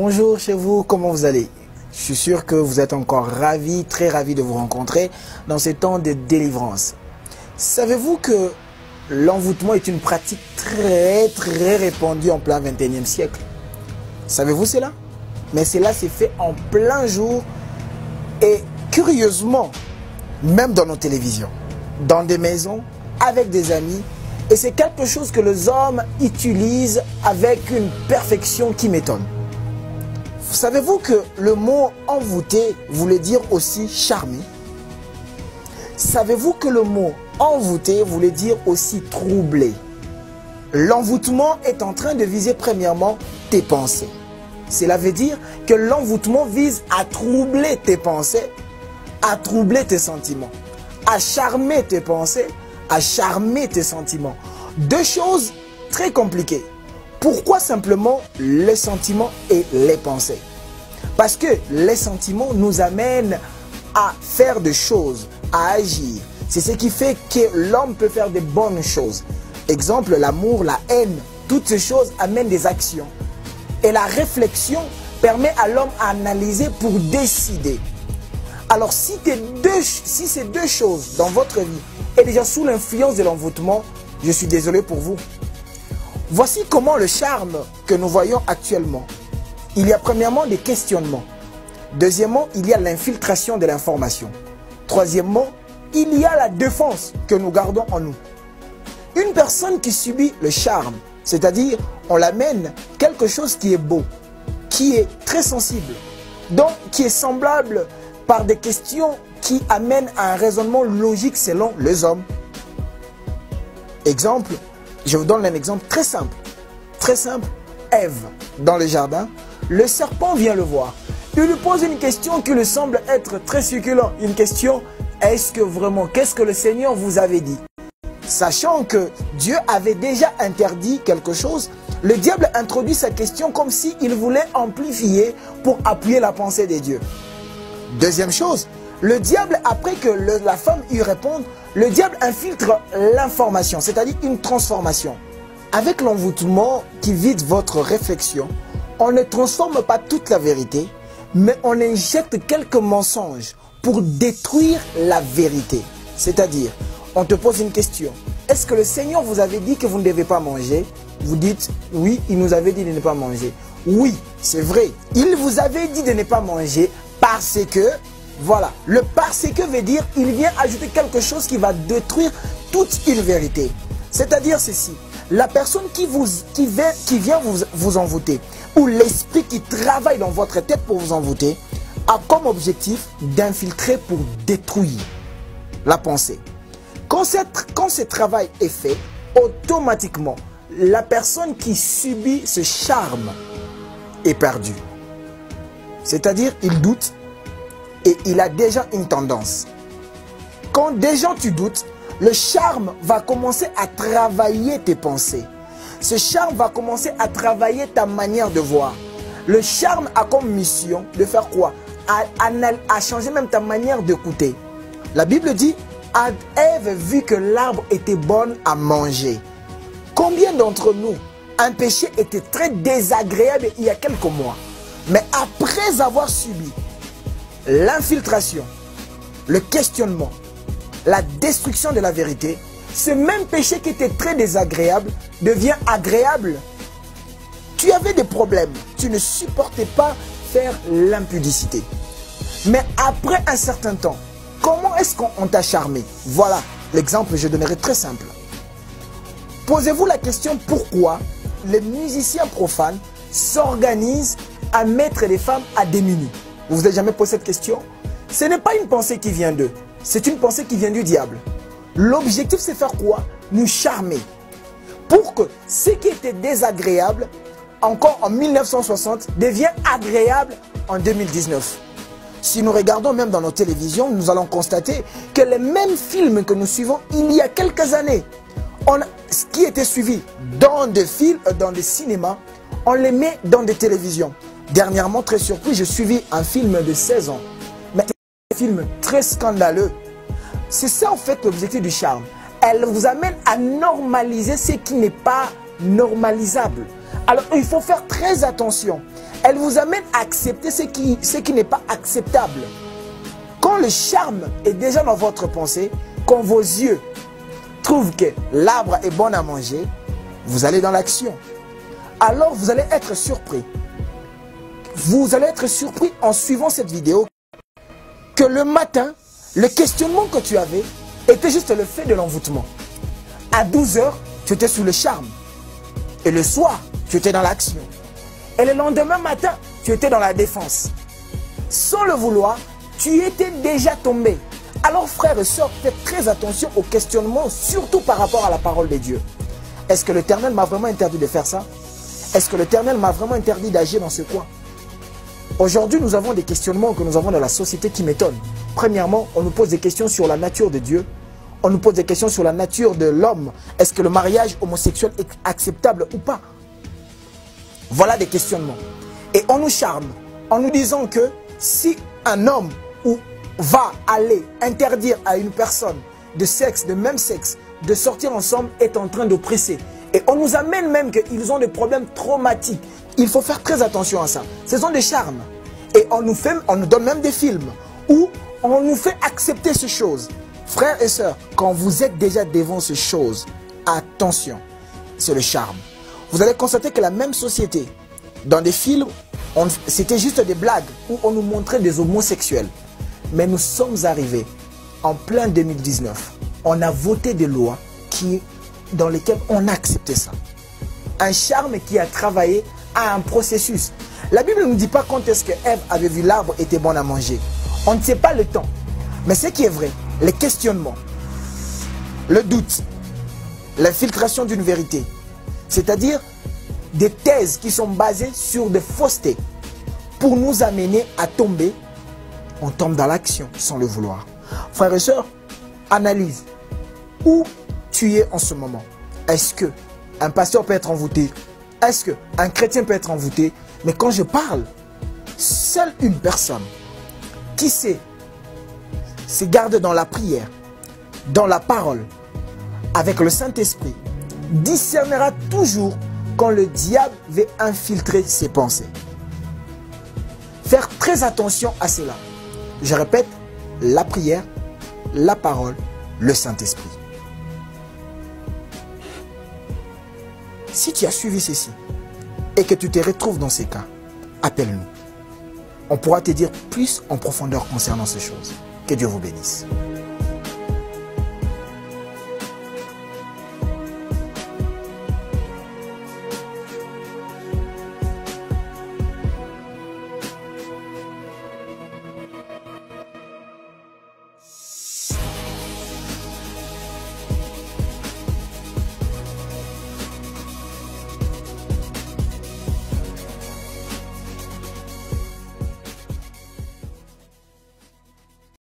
Bonjour chez vous, comment vous allez? Je suis sûr que vous êtes encore ravis, très ravis de vous rencontrer dans ces temps de délivrance. Savez-vous que l'envoûtement est une pratique très répandue en plein 21e siècle? Savez-vous cela? Mais cela s'est fait en plein jour et curieusement, même dans nos télévisions, dans des maisons, avec des amis. Et c'est quelque chose que les hommes utilisent avec une perfection qui m'étonne. Savez-vous que le mot envoûté voulait dire aussi charmer? Savez-vous que le mot envoûté voulait dire aussi troubler? L'envoûtement est en train de viser premièrement tes pensées. Cela veut dire que l'envoûtement vise à troubler tes pensées, à troubler tes sentiments, à charmer tes pensées, à charmer tes sentiments. Deux choses très compliquées. Pourquoi simplement les sentiments et les pensées? Parce que les sentiments nous amènent à faire des choses, à agir. C'est ce qui fait que l'homme peut faire de bonnes choses. Exemple, l'amour, la haine, toutes ces choses amènent des actions. Et la réflexion permet à l'homme d'analyser pour décider. Alors si ces deux choses dans votre vie est déjà sous l'influence de l'envoûtement, je suis désolé pour vous. Voici comment le charme que nous voyons actuellement. Il y a premièrement des questionnements. Deuxièmement, il y a l'infiltration de l'information. Troisièmement, il y a la défense que nous gardons en nous. Une personne qui subit le charme, c'est-à-dire on l'amène quelque chose qui est beau, qui est très sensible, donc qui est semblable par des questions qui amènent à un raisonnement logique selon les hommes. Exemple, je vous donne un exemple très simple. Très simple, Ève, dans le jardin, le serpent vient le voir. Il lui pose une question qui lui semble être très succulente. Une question, est-ce que vraiment, qu'est-ce que le Seigneur vous avait dit? Sachant que Dieu avait déjà interdit quelque chose, le diable introduit sa question comme s'il voulait amplifier pour appuyer la pensée de Dieu. Deuxième chose, le diable, après que la femme y réponde, le diable infiltre l'information, c'est-à-dire une transformation. Avec l'envoûtement qui vide votre réflexion, on ne transforme pas toute la vérité, mais on injecte quelques mensonges pour détruire la vérité. C'est-à-dire, on te pose une question. Est-ce que le Seigneur vous avait dit que vous ne devez pas manger? Vous dites, oui, il nous avait dit de ne pas manger. Oui, c'est vrai. Il vous avait dit de ne pas manger parce que, voilà. Le parce que veut dire, il vient ajouter quelque chose qui va détruire toute une vérité. C'est-à-dire ceci. La personne qui vient vous envoûter, ou l'esprit qui travaille dans votre tête pour vous envoûter, a comme objectif d'infiltrer pour détruire la pensée. Quand ce travail est fait, automatiquement, la personne qui subit ce charme est perdue. C'est-à-dire, il doute et il a déjà une tendance. Quand déjà tu doutes, le charme va commencer à travailler tes pensées. Ce charme va commencer à travailler ta manière de voir. Le charme a comme mission de faire quoi? À changer même ta manière d'écouter. La Bible dit, Ève vit que l'arbre était bon à manger. Combien d'entre nous, un péché était très désagréable il y a quelques mois, mais après avoir subi l'infiltration, le questionnement, la destruction de la vérité, ce même péché qui était très désagréable devient agréable. Tu avais des problèmes, tu ne supportais pas faire l'impudicité. Mais après un certain temps, comment est-ce qu'on t'a charmé? Voilà l'exemple que je donnerai très simple. Posez-vous la question pourquoi les musiciens profanes s'organisent à mettre les femmes à démunis. Vous vous avez jamais posé cette question? Ce n'est pas une pensée qui vient d'eux. C'est une pensée qui vient du diable. L'objectif, c'est faire quoi? Nous charmer. Pour que ce qui était désagréable, encore en 1960, devienne agréable en 2019. Si nous regardons même dans nos télévisions, nous allons constater que les mêmes films que nous suivons il y a quelques années, ce qui était suivi dans des films, dans des cinémas, on les met dans des télévisions. Dernièrement, très surpris, j'ai suivi un film de 16 ans. Mais un film très scandaleux. C'est ça en fait l'objectif du charme. Elle vous amène à normaliser ce qui n'est pas normalisable. Alors il faut faire très attention. Elle vous amène à accepter ce qui n'est pas acceptable. Quand le charme est déjà dans votre pensée, quand vos yeux trouvent que l'arbre est bon à manger, vous allez dans l'action. Alors vous allez être surpris. Vous allez être surpris en suivant cette vidéo que le matin, le questionnement que tu avais était juste le fait de l'envoûtement. À 12 h, tu étais sous le charme. Et le soir, tu étais dans l'action. Et le lendemain matin, tu étais dans la défense. Sans le vouloir, tu étais déjà tombé. Alors frères et sœurs, faites très attention aux questionnements, surtout par rapport à la parole de Dieu. Est-ce que l'Éternel m'a vraiment interdit de faire ça? Est-ce que l'Éternel m'a vraiment interdit d'agir dans ce coin? Aujourd'hui, nous avons des questionnements que nous avons dans la société qui m'étonnent. Premièrement, on nous pose des questions sur la nature de Dieu. On nous pose des questions sur la nature de l'homme. Est-ce que le mariage homosexuel est acceptable ou pas? Voilà des questionnements. Et on nous charme en nous disant que si un homme va aller interdire à une personne de sexe, de même sexe, de sortir ensemble, est en train d'oppresser. Et on nous amène même qu'ils ont des problèmes traumatiques. Il faut faire très attention à ça. Ce sont des charmes. Et on nous donne même des films où on nous fait accepter ces choses. Frères et sœurs, quand vous êtes déjà devant ces choses, attention, c'est le charme. Vous allez constater que la même société, dans des films, c'était juste des blagues où on nous montrait des homosexuels. Mais nous sommes arrivés en plein 2019. On a voté des lois dans lesquelles on a accepté ça. Un charme qui a travaillé à un processus. La Bible ne nous dit pas quand est-ce que Ève avait vu l'arbre était bon à manger. On ne sait pas le temps. Mais ce qui est vrai, les questionnements, le doute, l'infiltration d'une vérité, c'est-à-dire des thèses qui sont basées sur des faussetés pour nous amener à tomber, on tombe dans l'action sans le vouloir. Frères et sœurs, analyse où tu es en ce moment. Est-ce qu'un pasteur peut être envoûté? Est-ce qu'un chrétien peut être envoûté? Mais quand je parle, seule une personne qui se garde dans la prière, dans la parole, avec le Saint-Esprit, discernera toujours quand le diable veut infiltrer ses pensées. Faire très attention à cela. Je répète, la prière, la parole, le Saint-Esprit. Si tu as suivi ceci et que tu te retrouves dans ces cas, appelle-nous. On pourra te dire plus en profondeur concernant ces choses. Que Dieu vous bénisse.